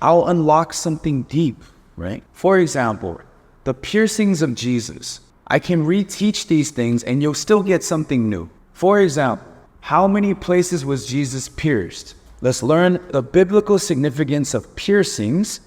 I'll unlock something deep, right? For example, the piercings of Jesus. I can reteach these things and you'll still get something new. For example, how many places was Jesus pierced? Let's learn the biblical significance of piercings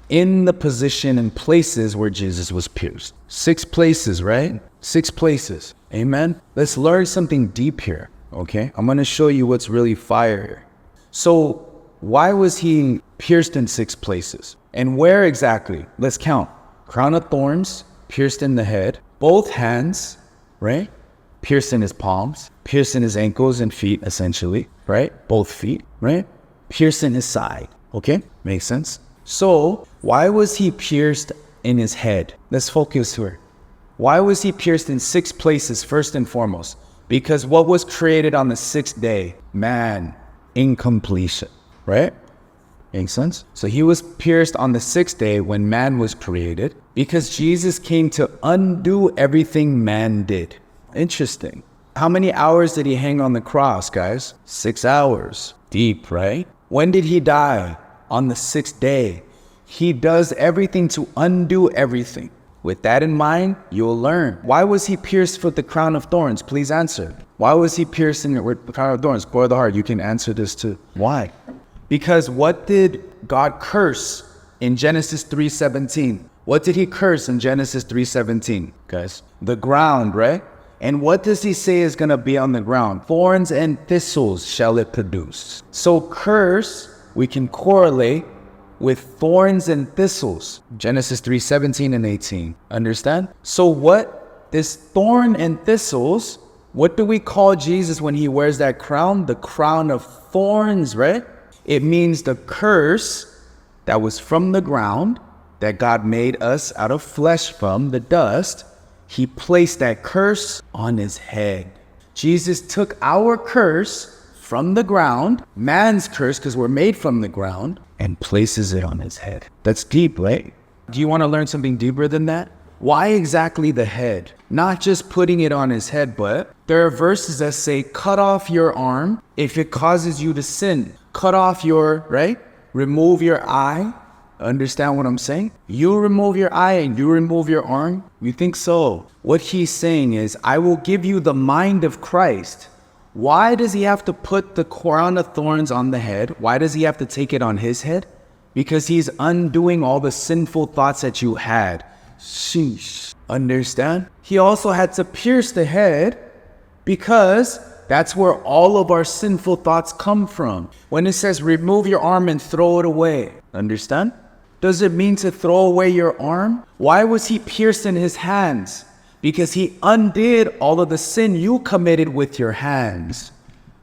in the position and places where Jesus was pierced. 6 places, right? 6 places. Amen? Let's learn something deep here, okay? I'm going to show you what's really fire here. So, why was he pierced in 6 places? And where exactly? Let's count. Crown of thorns, pierced in the head. Both hands, right? Pierced in his palms. Pierced in his ankles and feet, essentially, right? Both feet, right? Pierced in his side, okay? Makes sense? So, why was he pierced in his head? Let's focus here. Why was he pierced in 6 places, first and foremost? Because what was created on the 6th day? Man, incompletion, right? Makes sense? So he was pierced on the 6th day when man was created because Jesus came to undo everything man did. Interesting. How many hours did he hang on the cross, guys? 6 hours. Deep, right? When did he die? On the 6th day. He does everything to undo everything. With that in mind, you'll learn. Why was he pierced with the crown of thorns? Please answer. Why was he pierced with the crown of thorns? Core of the heart, you can answer this too. Why? Because what did God curse in Genesis 3:17? What did he curse in Genesis 3:17, guys? The ground, right? And what does he say is going to be on the ground? Thorns and thistles shall it produce. So curse, we can correlate with thorns and thistles. Genesis 3:17 and 18. Understand? So what? This thorn and thistles, what do we call Jesus when he wears that crown? The crown of thorns, right? It means the curse that was from the ground, that God made us out of flesh from, the dust. He placed that curse on his head. Jesus took our curse from the ground, man's curse, because we're made from the ground, and places it on his head. That's deep, right? Do you want to learn something deeper than that? Why exactly the head? Not just putting it on his head, but there are verses that say, cut off your arm if it causes you to sin. Cut off your, right? Remove your eye. Understand what I'm saying? You remove your eye and you remove your arm. You think so? What he's saying is, I will give you the mind of Christ. Why does he have to put the crown of thorns on the head? Why does he have to take it on his head? Because he's undoing all the sinful thoughts that you had. Sheesh. Understand? He also had to pierce the head because that's where all of our sinful thoughts come from. When it says remove your arm and throw it away. Understand? Does it mean to throw away your arm? Why was he pierced in his hands? Because he undid all of the sin you committed with your hands.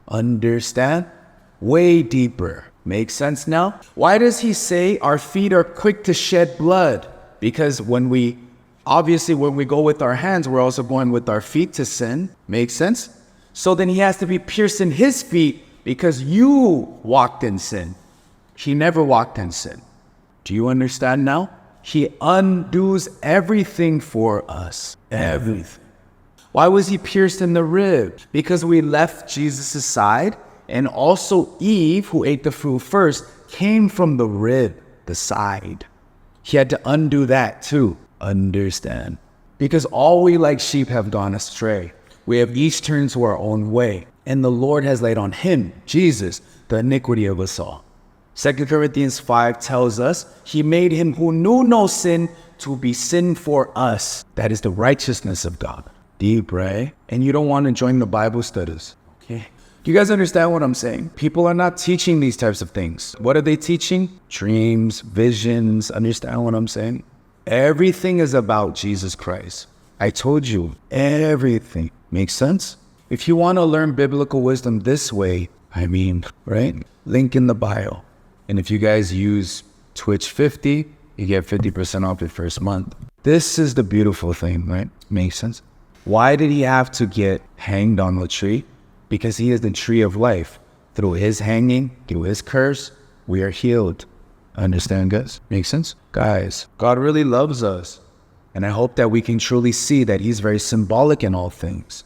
Understand? Way deeper. Make sense now? Why does he say our feet are quick to shed blood? Because when we go with our hands, we're also going with our feet to sin. Make sense? So then he has to be pierced in his feet because you walked in sin. He never walked in sin. Do you understand now? He undoes everything for us. Everything. Why was he pierced in the rib? Because we left Jesus' side, and also Eve, who ate the fruit first, came from the rib, the side. He had to undo that too. Understand? Because all we like sheep have gone astray. We have each turned to our own way, and the Lord has laid on him, Jesus, the iniquity of us all. 2 Corinthians 5 tells us, he made him who knew no sin to be sin for us. That is the righteousness of God. Deep, right? And you don't want to join the Bible studies. Okay. Do you guys understand what I'm saying? People are not teaching these types of things. What are they teaching? Dreams, visions. Understand what I'm saying? Everything is about Jesus Christ. I told you, everything. Makes sense? If you want to learn biblical wisdom this way, right? Link in the bio. And if you guys use Twitch 50, you get 50% off your first month. This is the beautiful thing, right? Makes sense? Why did he have to get hanged on the tree? Because he is the tree of life. Through his hanging, through his curse, we are healed. Understand, guys? Makes sense? Guys, God really loves us. And I hope that we can truly see that he's very symbolic in all things.